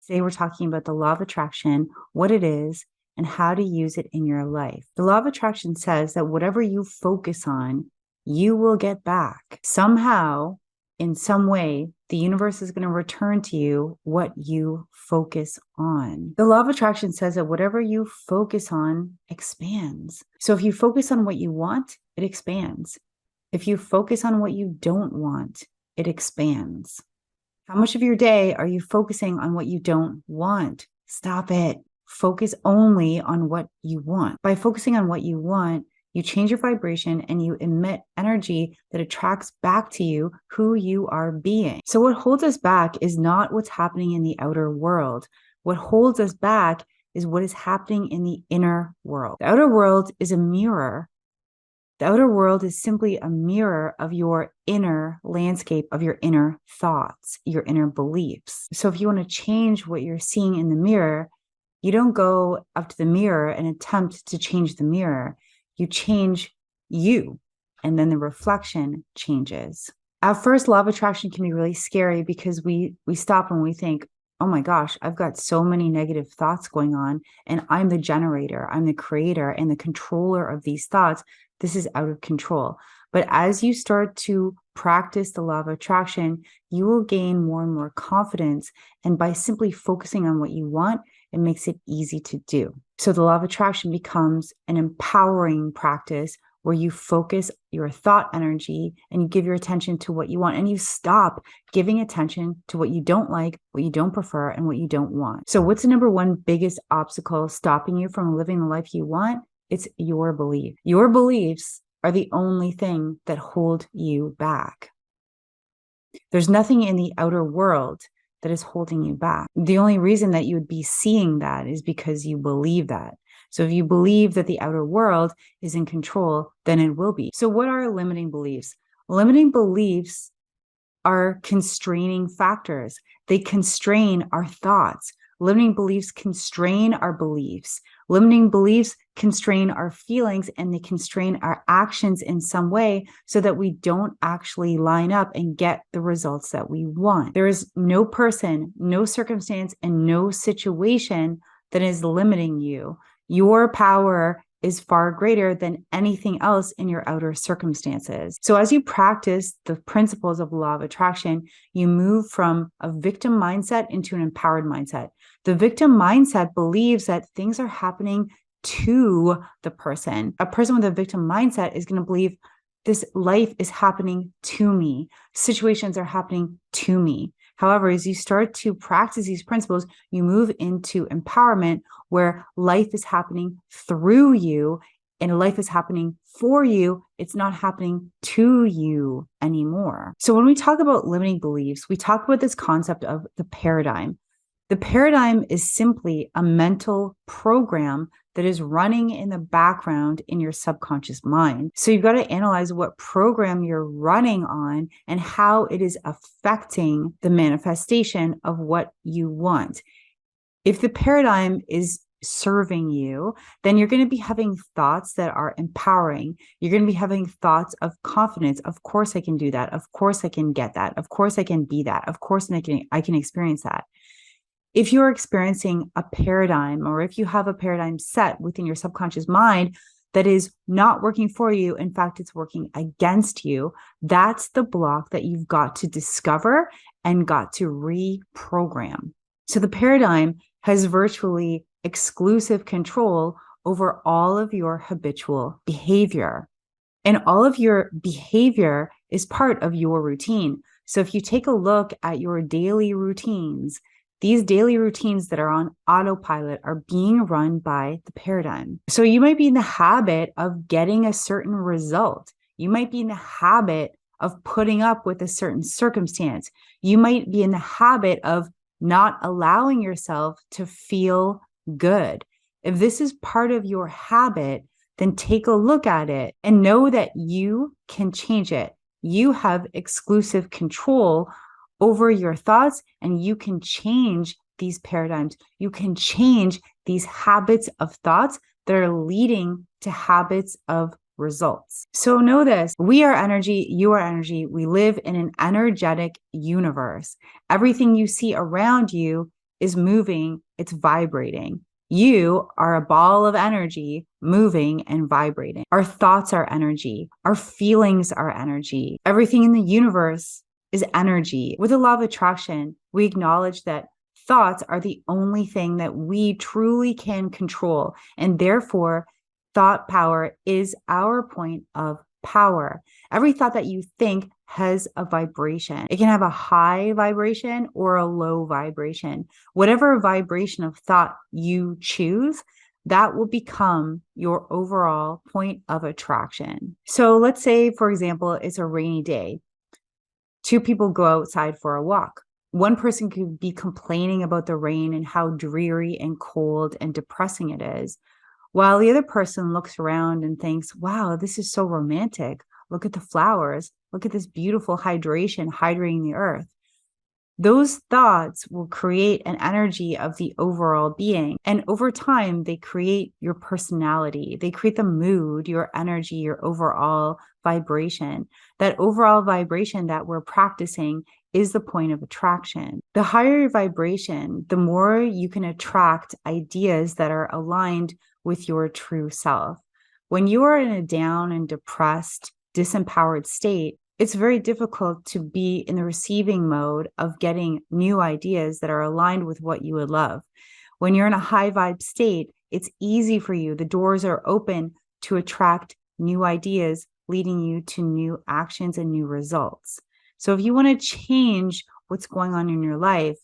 Today, we're talking about the law of attraction, what it is, and how to use it in your life. The law of attraction says that whatever you focus on, you will get back. Somehow, in some way, the universe is going to return to you what you focus on. The law of attraction says that whatever you focus on expands. So if you focus on what you want, it expands. If you focus on what you don't want, it expands. How much of your day are you focusing on what you don't want? Stop it. Focus only on what you want. By focusing on what you want, you change your vibration and you emit energy that attracts back to you who you are being. So what holds us back is not what's happening in the outer world. What holds us back is what is happening in the inner world. The outer world is a mirror. The outer world is simply a mirror of your inner landscape, of your inner thoughts, your inner beliefs. So if you want to change what you're seeing in the mirror, you don't go up to the mirror and attempt to change the mirror. You change you, and then the reflection changes. At first, law of attraction can be really scary because we stop and we think, oh my gosh, I've got so many negative thoughts going on, and I'm the generator, I'm the creator and the controller of these thoughts. This is out of control. But as you start to practice the law of attraction, you will gain more and more confidence. And by simply focusing on what you want, it makes it easy to do. So the law of attraction becomes an empowering practice where you focus your thought energy and you give your attention to what you want, and you stop giving attention to what you don't like, what you don't prefer, and what you don't want. So what's the number one biggest obstacle stopping you from living the life you want? It's your belief. Your beliefs are the only thing that hold you back. There's nothing in the outer world that is holding you back. The only reason that you would be seeing that is because you believe that. So if you believe that the outer world is in control, then it will be. So what are limiting beliefs? Limiting beliefs are constraining factors. They constrain our thoughts. Limiting beliefs constrain our beliefs. Limiting beliefs constrain our feelings, and they constrain our actions in some way so that we don't actually line up and get the results that we want. There is no person, no circumstance, and no situation that is limiting you. Your power is far greater than anything else in your outer circumstances. So as you practice the principles of law of attraction, you move from a victim mindset into an empowered mindset. The victim mindset believes that things are happening to the person. A person with a victim mindset is going to believe this life is happening to me. Situations are happening to me. However, as you start to practice these principles, you move into empowerment where life is happening through you and life is happening for you. It's not happening to you anymore. So when we talk about limiting beliefs, we talk about this concept of the paradigm. The paradigm is simply a mental program that is running in the background in your subconscious mind. So you've got to analyze what program you're running on and how it is affecting the manifestation of what you want. If the paradigm is serving you, then you're going to be having thoughts that are empowering. You're going to be having thoughts of confidence. Of course I can do that. Of course I can get that. Of course I can be that. Of course I can experience that. If you're experiencing a paradigm, or if you have a paradigm set within your subconscious mind that is not working for you, in fact, it's working against you, that's the block that you've got to discover and got to reprogram. So the paradigm has virtually exclusive control over all of your habitual behavior. And all of your behavior is part of your routine. So if you take a look at your daily routines, these daily routines that are on autopilot are being run by the paradigm. So you might be in the habit of getting a certain result. You might be in the habit of putting up with a certain circumstance. You might be in the habit of not allowing yourself to feel good. If this is part of your habit, then take a look at it and know that you can change it. You have exclusive control over your thoughts, and you can change these paradigms. You can change these habits of thoughts that are leading to habits of results. So know this, we are energy, you are energy. We live in an energetic universe. Everything you see around you is moving, it's vibrating. You are a ball of energy moving and vibrating. Our thoughts are energy. Our feelings are energy. Everything in the universe is energy. With the law of attraction, we acknowledge that thoughts are the only thing that we truly can control. And therefore, thought power is our point of power. Every thought that you think has a vibration. It can have a high vibration or a low vibration. Whatever vibration of thought you choose, that will become your overall point of attraction. So let's say, for example, it's a rainy day. Two people go outside for a walk. One person could be complaining about the rain and how dreary and cold and depressing it is, while the other person looks around and thinks, wow, this is so romantic. Look at the flowers. Look at this beautiful hydration hydrating the earth. Those thoughts will create an energy of the overall being. And over time, they create your personality. They create the mood, your energy, your overall vibration. That overall vibration that we're practicing is the point of attraction. The higher your vibration, the more you can attract ideas that are aligned with your true self. When you are in a down and depressed, disempowered state, it's very difficult to be in the receiving mode of getting new ideas that are aligned with what you would love. When you're in a high vibe state, it's easy for you. The doors are open to attract new ideas, leading you to new actions and new results. So if you want to change what's going on in your life,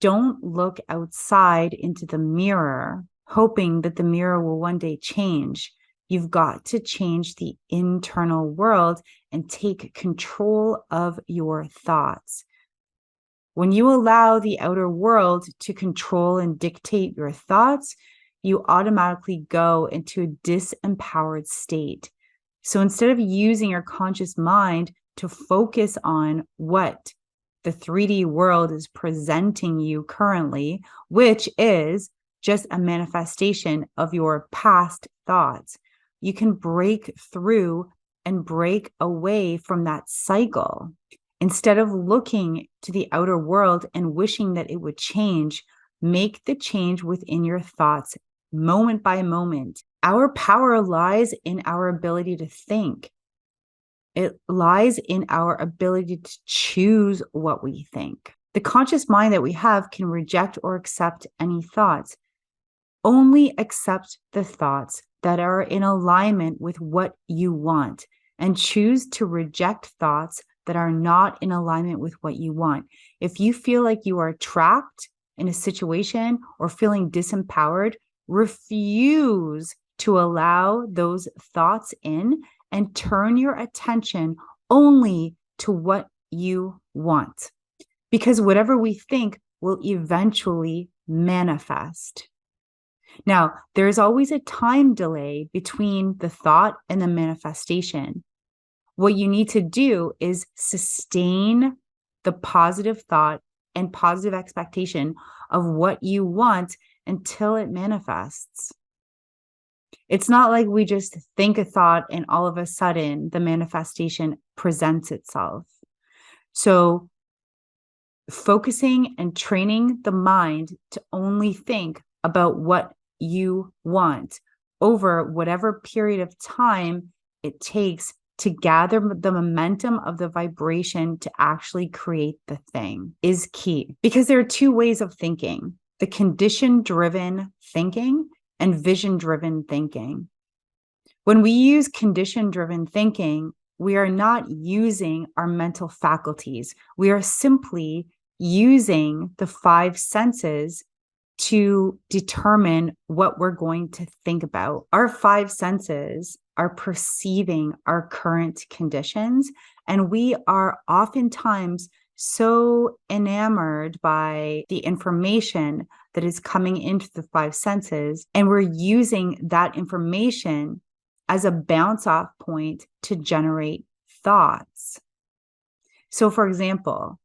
don't look outside into the mirror, hoping that the mirror will one day change. You've got to change the internal world and take control of your thoughts. When you allow the outer world to control and dictate your thoughts, you automatically go into a disempowered state. So instead of using your conscious mind to focus on what the 3D world is presenting you currently, which is just a manifestation of your past thoughts, you can break through and break away from that cycle. Instead of looking to the outer world and wishing that it would change, make the change within your thoughts moment by moment. Our power lies in our ability to think. It lies in our ability to choose what we think. The conscious mind that we have can reject or accept any thoughts. Only accept the thoughts that are in alignment with what you want, and choose to reject thoughts that are not in alignment with what you want. If you feel like you are trapped in a situation or feeling disempowered, refuse to allow those thoughts in and turn your attention only to what you want. Because whatever we think will eventually manifest. Now, there's always a time delay between the thought and the manifestation. What you need to do is sustain the positive thought and positive expectation of what you want until it manifests. It's not like we just think a thought and all of a sudden the manifestation presents itself. So focusing and training the mind to only think about what you want over whatever period of time it takes to gather the momentum of the vibration to actually create the thing is key. Because there are two ways of thinking: the condition-driven thinking and vision-driven thinking. When we use condition-driven thinking, we are not using our mental faculties. We are simply using the 5 senses to determine what we're going to think about. Our 5 senses are perceiving our current conditions, and we are oftentimes so enamored by the information that is coming into the 5 senses, and we're using that information as a bounce off point to generate thoughts. So for example,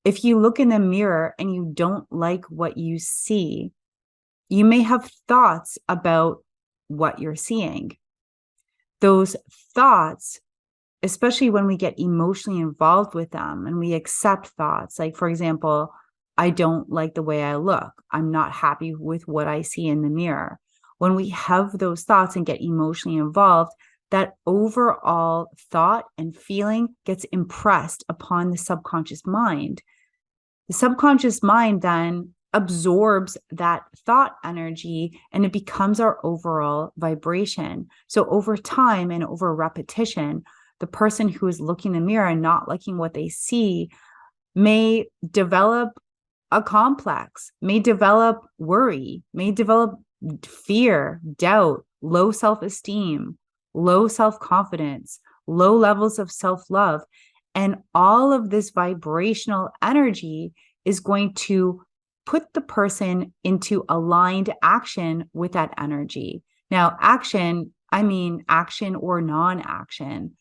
if you look in the mirror and you don't like what you see, you may have thoughts about what you're seeing. Those thoughts, especially when we get emotionally involved with them and we accept thoughts, like, for example, I don't like the way I look. I'm not happy with what I see in the mirror. When we have those thoughts and get emotionally involved, that overall thought and feeling gets impressed upon the subconscious mind. The subconscious mind then absorbs that thought energy and it becomes our overall vibration. So over time and over repetition, the person who is looking in the mirror and not liking what they see may develop a complex, may develop worry, may develop fear, doubt, low self-esteem, low self-confidence, low levels of self-love. And all of this vibrational energy is going to put the person into aligned action with that energy. Now, action, I mean action or non-action.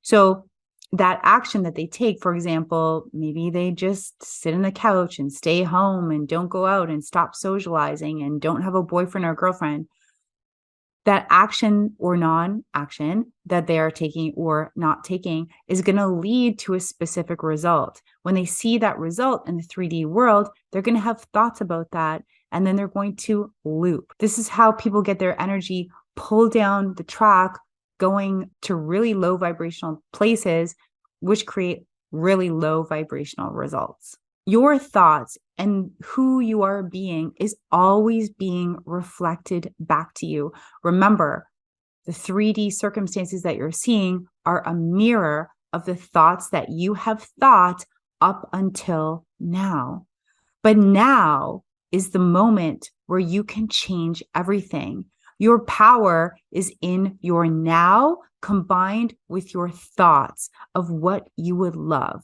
So that action that they take, for example, maybe they just sit on the couch and stay home and don't go out and stop socializing and don't have a boyfriend or girlfriend. That action or non-action that they are taking or not taking is going to lead to a specific result. When they see that result in the 3D world, they're going to have thoughts about that, and then they're going to loop. This is how people get their energy pulled down the track, going to really low vibrational places, which create really low vibrational results. Your thoughts and who you are being is always being reflected back to you. Remember, the 3D circumstances that you're seeing are a mirror of the thoughts that you have thought up until now. But now is the moment where you can change everything. Your power is in your now combined with your thoughts of what you would love.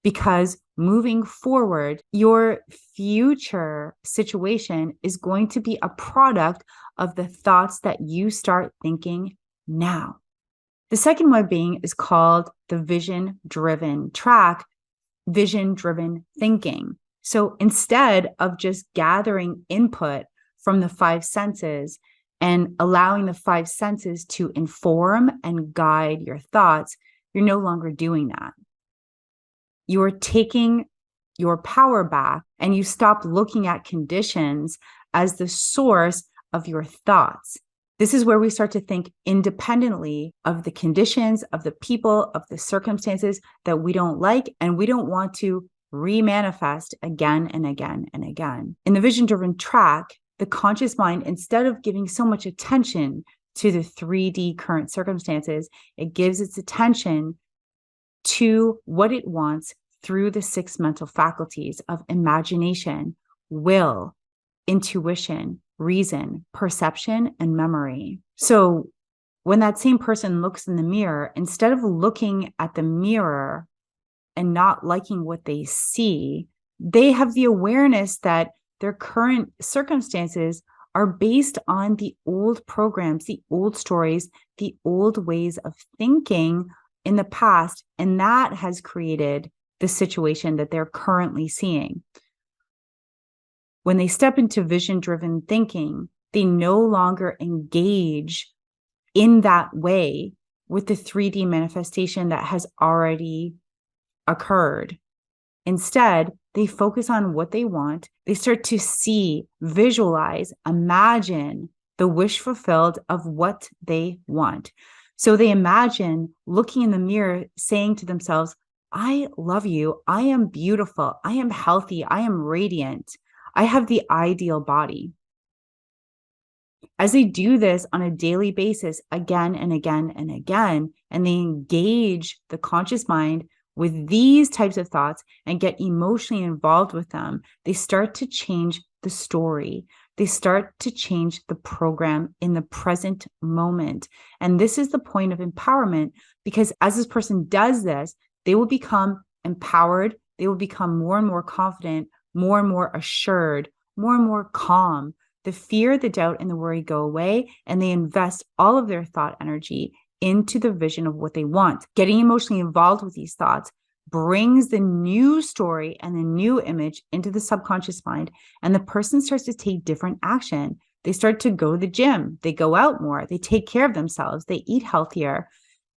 Because moving forward, your future situation is going to be a product of the thoughts that you start thinking now. The second way being is called the vision-driven track, vision-driven thinking. So instead of just gathering input from the five senses and allowing the five senses to inform and guide your thoughts, you're no longer doing that. You are taking your power back and you stop looking at conditions as the source of your thoughts. This is where we start to think independently of the conditions, of the people, of the circumstances that we don't like, and we don't want to remanifest again and again and again. In the vision-driven track, the conscious mind, instead of giving so much attention to the 3D current circumstances, it gives its attention to what it wants through the 6 mental faculties of imagination, will, intuition, reason, perception, and memory. So when that same person looks in the mirror, instead of looking at the mirror and not liking what they see, they have the awareness that their current circumstances are based on the old programs, the old stories, the old ways of thinking in the past, and that has created the situation that they're currently seeing. When they step into vision-driven thinking, they no longer engage in that way with the 3D manifestation that has already occurred. Instead, they focus on what they want. They start to see, visualize, imagine the wish fulfilled of what they want. So they imagine looking in the mirror, saying to themselves, I love you. I am beautiful. I am healthy. I am radiant. I have the ideal body. As they do this on a daily basis, again and again and again, and they engage the conscious mind with these types of thoughts and get emotionally involved with them, they start to change the story. They start to change the program in the present moment. And this is the point of empowerment, because as this person does this, they will become empowered. They will become more and more confident, more and more assured, more and more calm. The fear, the doubt, and the worry go away, and they invest all of their thought energy into the vision of what they want. Getting emotionally involved with these thoughts brings the new story and the new image into the subconscious mind, and the person starts to take different action. They start to go to the gym. They go out more. They take care of themselves. They eat healthier.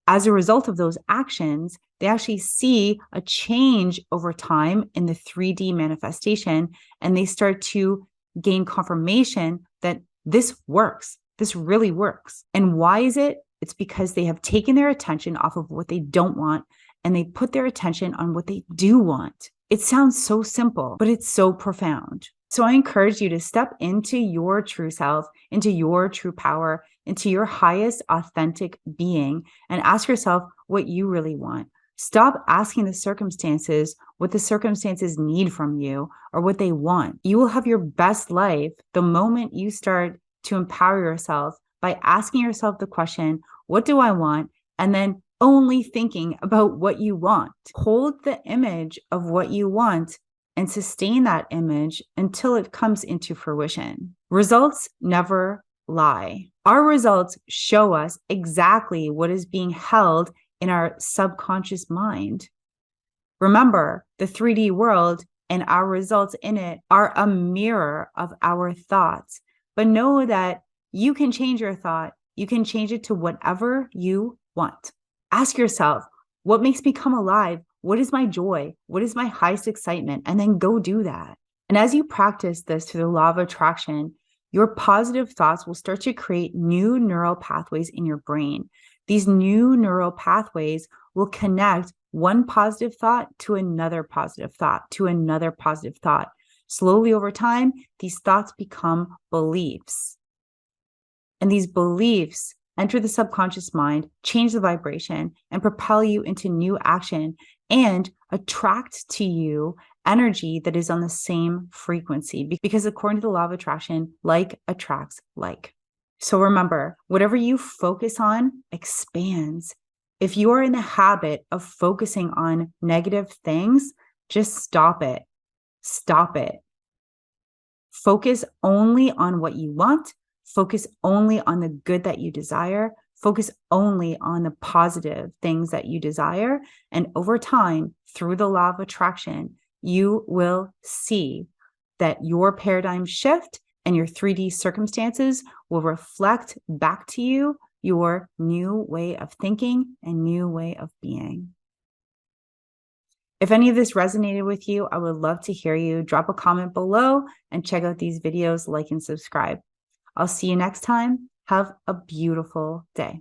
As a result of those actions, they actually see a change over time in the 3D manifestation, and they start to gain confirmation that this works. This really works. And why is it? It's because they have taken their attention off of what they don't want and they put their attention on what they do want. It sounds so simple, but it's so profound. So I encourage you to step into your true self, into your true power, into your highest authentic being, and ask yourself what you really want. Stop asking the circumstances what the circumstances need from you or what they want. You will have your best life the moment you start to empower yourself by asking yourself the question, what do I want? And then only thinking about what you want. Hold the image of what you want and sustain that image until it comes into fruition. Results never lie. Our results show us exactly what is being held in our subconscious mind. Remember, the 3D world and our results in it are a mirror of our thoughts. But know that you can change your thought. You can change it to whatever you want. Ask yourself, what makes me come alive? What is my joy? What is my highest excitement? And then go do that. And as you practice this through the law of attraction, your positive thoughts will start to create new neural pathways in your brain. These new neural pathways will connect one positive thought to another positive thought, to another positive thought. Slowly over time, these thoughts become beliefs. And these beliefs enter the subconscious mind, change the vibration, and propel you into new action and attract to you energy that is on the same frequency. Because according to the law of attraction, like attracts like. So remember, whatever you focus on expands. If you are in the habit of focusing on negative things, just stop it. Stop it. Focus only on what you want. Focus only on the good that you desire. Focus only on the positive things that you desire. And over time, through the law of attraction, you will see that your paradigm shift and your 3D circumstances will reflect back to you your new way of thinking and new way of being. If any of this resonated with you, I would love to hear you. Drop a comment below and check out these videos, like and subscribe. I'll see you next time. Have a beautiful day.